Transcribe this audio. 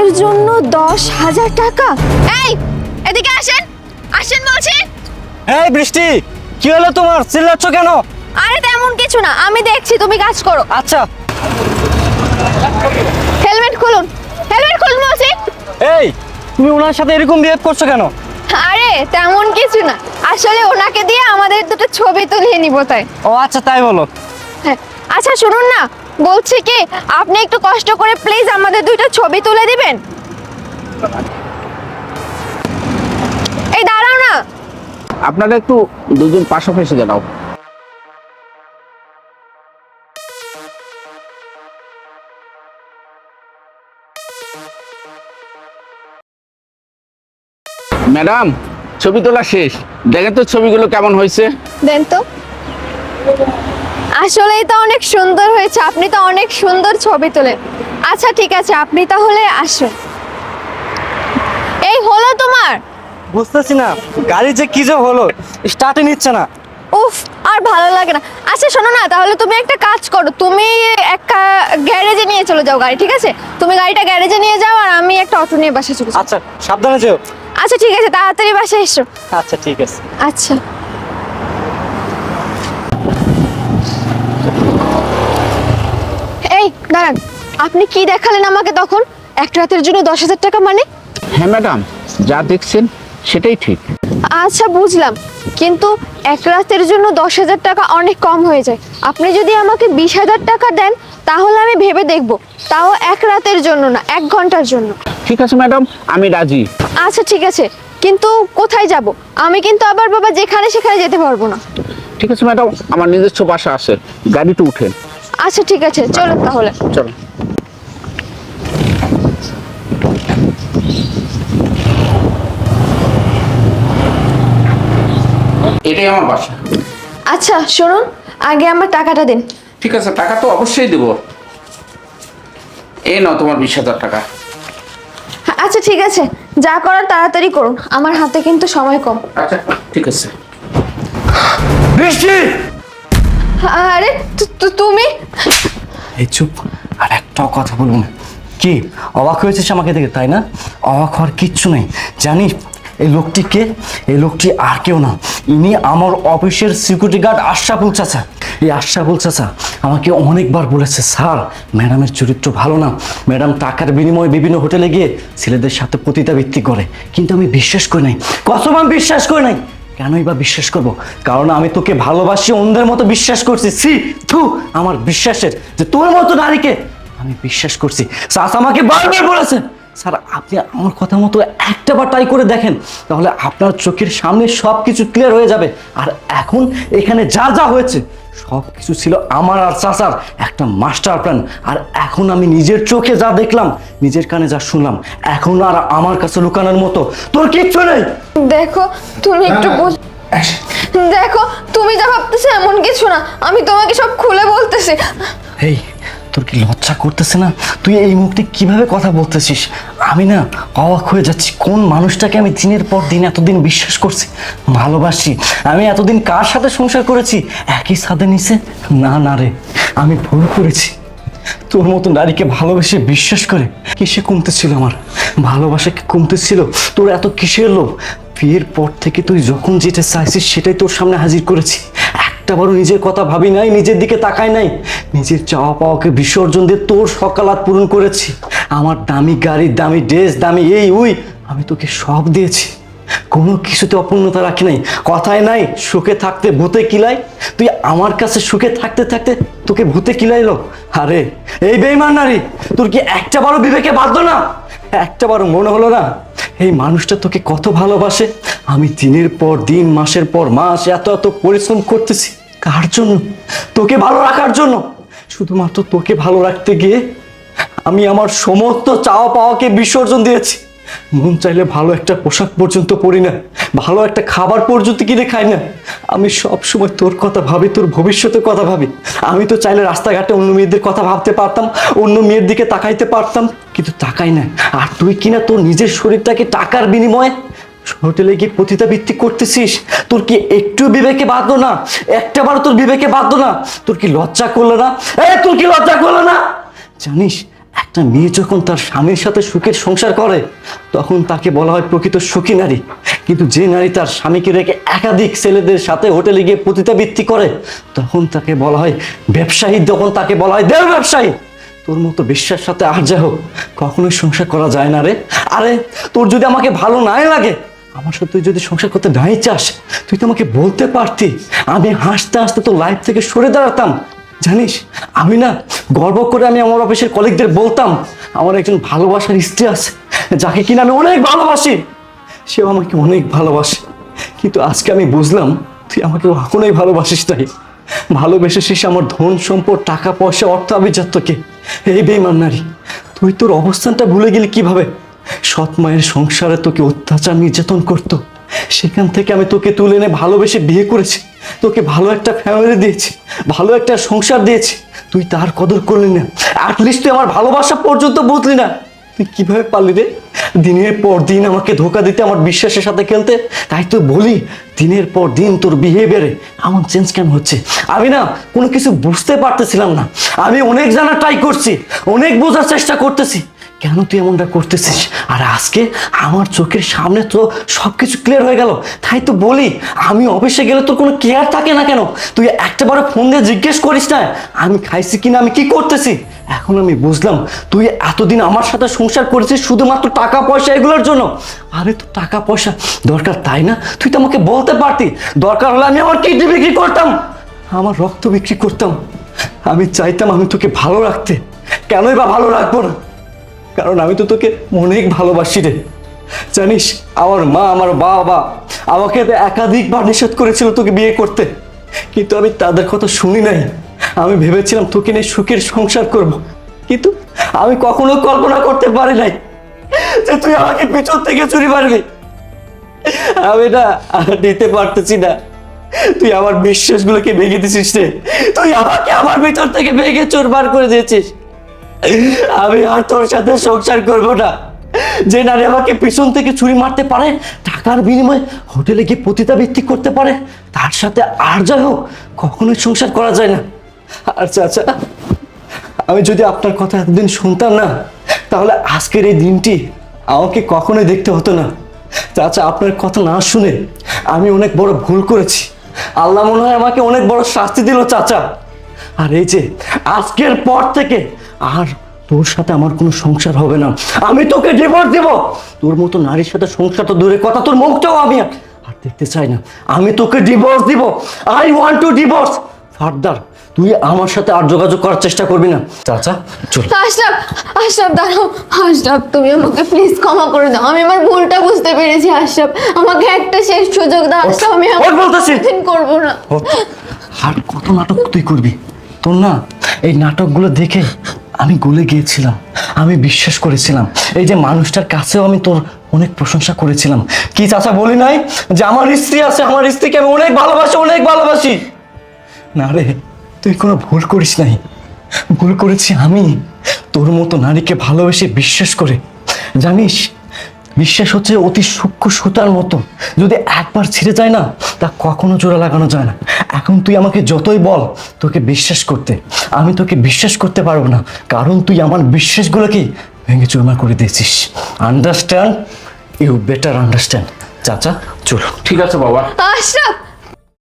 রাতের জন্য 10,000 টাকা? এই এদিকে আসেন, আসেন বলছি। এই বৃষ্টি, কি হলো তোমার? চিল্লাচ্ছ কেন? আরে তেমন কিছু না, আমি দেখছি, তুমি কাজ করো। আচ্ছা। হেলমেট খুলুন, হেলমেট খুলুন বলছি। এই তুমি ওনার সাথে এরকম বিহেভ করছো কেন? আরে তেমন কিছু না, আসলে ওনাকে দিয়ে আমাদের দুটো ছবি তুলিয়ে নিব তাই। ও আচ্ছা, তাই বলো। হ্যাঁ, আচ্ছা শুনুন না, বলছি কি আপনি একটু কষ্ট করে প্লিজ আমাদের দুইটা ছবি তুলে দিবেন। এই দাঁড়াও না। আপনারা একটু দুজন পাশাপাশি দাঁড়াও। ম্যাডাম, ছবি তোলা শেষ, দেখেন তো ছবিগুলো কেমন হয়েছে। দেন তো। আসলেই তো অনেক সুন্দর হয়েছে, আপনি তো অনেক সুন্দর ছবি তোলেন। আচ্ছা ঠিক আছে, আপনি তাহলে আসুন। এই হলো তোমার? বুঝতেছি না গাড়ি যে কি যে হলো, স্টার্টই নিচ্ছে না। উফ, আর ভালো লাগে না। আচ্ছা শোনো না, তাহলে তুমি একটা কাজ করো, তুমি একটা গ্যারেজে নিয়ে চলে যাও গাড়ি, ঠিক আছে? তুমি গাড়িটা গ্যারেজে নিয়ে যাও আর আমি একটা অটো নিয়ে বাসায় চলে যাই। আচ্ছা, সাবধানে যেও। আচ্ছা ঠিক আছে, তাড়াতাড়ি বাসায় এসো। আচ্ছা ঠিক আছে। আচ্ছা। এই দাঁড়ান, আপনি কি দেখালেন আমাকে তখন? এক রাতের জন্য 10,000 টাকা মানে? হ্যাঁ ম্যাডাম, যা দেখছেন সেটাই ঠিক। আচ্ছা বুঝলাম, কিন্তু এক রাতের জন্য 10,000 টাকা অনেক কম হয়ে যায়। আপনি যদি আমাকে 20,000 টাকা দেন তাহলে আমি ভেবে দেখব, তাও এক রাতের জন্য না, 1 ঘন্টার জন্য। ঠিক আছে ম্যাডাম, আমি রাজি। আচ্ছা ঠিক আছে, কিন্তু কোথায় যাব? আমি কিন্তু আবার বাবা যেখানে সেখানে যেতে পারবো না। ঠিক আছে ম্যাডাম, আমার নিজস্ব বাসা আছে, গাড়িতে উঠেন। আচ্ছা ঠিক আছে, চলুন তাহলে। চলো। এটাই আমার বাসা। আচ্ছা শুনুন, আগে আমার টাকাটা দিন। ঠিক আছে, টাকা তো অবশ্যই দেবো। এই নাও তোমার 20,000 টাকা। আচ্ছা ঠিক আছে, যা করার তাড়াতাড়ি করুন, আমার হাতে কিন্তু সময় কম। আচ্ছা ঠিক আছে। বৃষ্টি, আরে তুমি? এই চুপ, আর একটাও কথা বলবো না। কি অবাক হয়েছিস আমাকে দেখে, তাই না? অবাক হওয়ার কিচ্ছু নেই। জানিস এই লোকটি কে? এই লোকটি আর কেউ না, ইনি আমার অফিসের সিকিউরিটি গার্ড আশরাফুল চাচা। এই আশরাফুল চাচা আমাকে অনেকবার বলেছে, স্যার ম্যাডামের চরিত্র ভালো না, ম্যাডাম টাকার বিনিময়ে বিভিন্ন হোটেলে গিয়ে ছেলেদের সাথে পতিতাবৃত্তি করে। কিন্তু আমি বিশ্বাস করি নাই, কসম আমি বিশ্বাস করি নাই। কেনই বা বিশ্বাস করব? কারণ আমি তোকে ভালোবাসি, অন্যদের মতো বিশ্বাস করছি। সি থু, আমার বিশ্বাসের যে তোর মতো নারীকে আমি বিশ্বাস করছি। স্যার আমাকে বারবার বলেছে, স্যার আপনি আমার কথা মতো একটা বার ট্রাই করে দেখেন, তাহলে আপনার চোখের সামনে সব কিছু ক্লিয়ার হয়ে যাবে। আর এখন এখানে যা যা হয়েছে সব কিছু ছিল আমার আর চাচার একটা মাস্টার প্ল্যান। আর এখন আমি নিজের চোখে যা দেখলাম, নিজের কানে যা শুনলাম, এখন আর আমার কাছে লুকানোর মতো তোর কিচ্ছু নেই। দেখো তুমি একটু দেখো, তুমি যা ভাবতেছো এমন কিছু না, আমি তোমাকে সব খুলে বলতেছি। এই তোর কি লজ্জা করতেছে না? তুই এই মুহূর্তে কিভাবে কথা বলতেছিস? আমি না অবাক হয়ে যাচ্ছি, কোন মানুষটাকে আমি দিনের পর দিন এতদিন বিশ্বাস করছি, ভালোবাসি। আমি এতদিন কার সাথে সংসার করেছি একই ছাদের নিচে? না না রে, আমি ভুল করেছি। তোর মতো নারীকে ভালোবেসে বিশ্বাস করে কিসে কমতেছিল আমার ভালোবাসা? কি কমতেছিল? তোর এত কিসের লোভ? বিয়ের পর থেকে তুই যখন যেটা চাইছিস সেটাই তোর সামনে হাজির করেছি। একটাবারও নিজের কথা ভাবি নাই, নিজের দিকে তাকাই নাই। নিজের চাওয়া পাওয়াকে বিসর্জন দিয়ে তোর সকালাত পূরণ করেছি। আমার দামি গাড়ি, দামি ড্রেস, দামি এই উই আমি তোকে সব দিয়েছি, কোনো কিছুতে অপূর্ণতা রাখি নাই। কথায় নাই সুখে থাকতে ভূতে কিলাই, তুই আমার কাছে সুখে থাকতে থাকতে তোকে ভূতে কিলাইলো। আরে এই বেঈমান নারী, তোর কি একটাবারও বিবেকে বাঁধলো না? একটাবারও মনে হলো না এই মানুষটা তোকে কত ভালোবাসে? আমি দিনের পর দিন, মাসের পর মাস এত এত পরিশ্রম করতেছি কার জন্য? তোকে ভালো রাখার জন্য। শুধুমাত্র তোকে ভালো রাখতে গিয়ে আমি আমার সমস্ত চাওয়া পাওয়াকে বিসর্জন দিয়েছি। মন চাইলে ভালো একটা পোশাক পর্যন্ত পরি না, ভালো একটা খাবার পর্যন্ত কিনে খাই না। আমি সব সময় তোর কথা ভাবি, তোর ভবিষ্যতের কথা ভাবি। আমি তো চাইলে রাস্তাঘাটে অন্য মেয়েদের কথা ভাবতে পারতাম, অন্য মেয়ের দিকে তাকাইতে পারতাম, কিন্তু তাকাই না। আর তুই কিনা তোর নিজের শরীরটাকে টাকার বিনিময়ে হোটেলে গিয়ে পতিতাবৃত্তি করতেছিস। তোর কি একটু বিবেকে বাঁধলো না? একটাবার তোর বিবেকে বাঁধলো না? তোর কি লজ্জা করলো না? তোর কি লজ্জা করলো না? জানিস একটা মেয়ে যখন তার স্বামীর সাথে সুখের সংসার করে তখন তাকে বলা হয় প্রকৃত সুখী নারী। কিন্তু যে নারী তার স্বামীকে রেখে একাধিক ছেলেদের সাথে হোটেলে গিয়ে পতিতাবৃত্তি করে তখন তাকে বলা হয় ব্যবসায়ী, তখন তাকে বলা হয় দেহ ব্যবসায়ী। তোর মতো বিশ্বাস সাথে আর যা হোক কখনোই সংসার করা যায় না রে। আরে তোর যদি আমাকে ভালো নাই লাগে, আমার সাথে তুই যদি সংসার করতে নাই চাস, তুই তো আমাকে বলতে পারতি। আমি হাসতে হাসতে তো লাইফ থেকে সরে দাঁড়াতাম। জানিস আমি না গর্ব করে আমি আমার অফিসের কলিগদের বলতাম আমার একজন ভালোবাসার স্ত্রী আছে যাকে কিনা আমি অনেক ভালোবাসি, সেও আমাকে অনেক ভালোবাসে। কিন্তু আজকে আমি বুঝলাম তুই আমাকে কখনোই ভালোবাসিস নাই, ভালোবেসেছিস আমার ধন সম্পদ, টাকা পয়সা, অর্থ আভিজাত্যকে। এই বেঈমান নারী, তুই তোর অবস্থানটা ভুলে গেলি কিভাবে? সৎ মায়ের সংসারে তোকে অত্যাচার নির্যাতন করতো, সেখান থেকে আমি তোকে তুলে এনে ভালোবেসে বিয়ে করেছি, তোকে ভালো একটা ফ্যামিলি দিয়েছি, ভালো একটা সংসার দিয়েছি, তুই তার কদর করলি না। অ্যাটলিস্ট তুই আমার ভালোবাসা পর্যন্ত বুঝলি না। তুই কিভাবে পারলি রে দিনের পর দিন আমাকে ধোকা দিতে, আমার বিশ্বাসের সাথে খেলতে? তাই তো বলি দিনের পর দিন তোর বিহেভিয়ারে এমন চেঞ্জ কেন হচ্ছে? আমি না কোনো কিছু বুঝতে পারতেছিলাম না। আমি অনেক জানা ট্রাই করছি, অনেক বোঝার চেষ্টা করতেছি কেন তুই এমনটা করতেছিস। আর আজকে আমার চোখের সামনে তো সব কিছু ক্লিয়ার হয়ে গেল। তাই তো বলি আমি অফিসে গেলে তোর কোনো কেয়ার থাকে না কেন? তুই একটাবারে ফোন দিয়ে জিজ্ঞেস করিস না আমি খাইছি কিনা, আমি কি করতেছি। এখন আমি বুঝলাম তুই এতদিন আমার সাথে সংসার করেছিস শুধুমাত্র টাকা পয়সা এগুলোর জন্য। আরে তো টাকা পয়সা দরকার তাই না? তুই তো আমাকে বলতে পারতি। দরকার হলে আমি আমার কিডনি বিক্রি করতাম, আমার রক্ত বিক্রি করতাম। আমি চাইতাম আমি তোকে ভালো রাখতে। কেনই বা ভালো রাখবো না? কারণ আমি তো তোকে অনেক ভালোবাসি রে। জানিস আমার মা, আমার বাবা আমাকে একাধিকবার নিষেধ করেছিল তোকে বিয়ে করতে, কিন্তু আমি তাদের কথা শুনি নাই। আমি ভেবেছিলাম তোকে নিয়ে সুখের সংসার করব, কিন্তু আমি কখনো কল্পনা করতে পারি নাই যে তুই আমাকে পেছন থেকে চুরি মারবি। আমি না আর দিতে পারতেছি না। তুই আমার বিশ্বাসগুলোকে ভেঙে দিছিস রে। তুই আমাকে আমার ভিতর থেকে ভেঙে চুরমার করে দিয়েছিস। আমি আর তোর সাথে সংসার করবো না। যে নারী আমাকে পিছন থেকে ছুরি মারতে পারে, টাকার বিনিময়ে হোটেলে গিয়ে পতিতাবৃত্তি করতে পারে, তার সাথে আর যাই হোক কখনোই সংসার করা যায় না। আর চাচা, আমি যদি আপনার কথা এতদিন শুনতাম না, তাহলে আজকের এই দিনটি আমাকে কখনোই দেখতে হতো না। চাচা, আপনার কথা না শুনে আমি অনেক বড় ভুল করেছি। আল্লাহ মনে হয় আমাকে অনেক বড় শাস্তি দিল চাচা। আর এই যে আজকের পর থেকে আর তোর সাথে আমার কোনো সংসার হবে না। আমি তোকে ডিভোর্স দেব। তোর মতো নারীর সাথে সংসার তো দূরের কথা, তোর মুখটাও আমি আর দেখতে চাই না। আমি তোকে ডিভোর্স দিব। I want to divorce. Further তুই আমার সাথে আর যোগাযোগ করার চেষ্টা করবি না। চাচা চল। আশরাফ, আশরাফ দাঁড়াও। আশরাফ তুমি আমাকে প্লিজ ক্ষমা করে দাও, আমি আমার ভুলটা বুঝতে পেরেছি। আশরাফ আমাকে একটা শেষ সুযোগ দাও। আশরাফ আমি বলতেছি করবো না। আর কত নাটক তুই করবি? তোর না এই নাটকগুলো দেখে আমি গলে গিয়েছিলাম, আমি বিশ্বাস করেছিলাম। এই যে মানুষটার কাছেও আমি তোর অনেক প্রশংসা করেছিলাম। কি চাচা বলি নাই যে আমার স্ত্রী আছে, আমার স্ত্রীকে আমি অনেক ভালোবাসি, অনেক ভালোবাসি? না রে, তুই কোনো ভুল করিস নাই। ভুল করেছি আমি তোর মতো নারীকে ভালোবেসে বিশ্বাস করে। জানিস বিশ্বাস হচ্ছে অতি সূক্ষ্ম সুতার মতো, যদি একবার ছিঁড়ে যায় না তা কখনো জোড়া লাগানো যায় না। এখন তুই আমাকে যতই বল তোকে বিশ্বাস করতে, আমি তোকে বিশ্বাস করতে পারবো না, কারণ তুই আমার বিশ্বাসগুলোকে ভেঙে চুরমার করে দিয়েছিস। আন্ডারস্ট্যান্ড? You better understand. চাচা চলো। ঠিক আছে বাবা। আশরাফ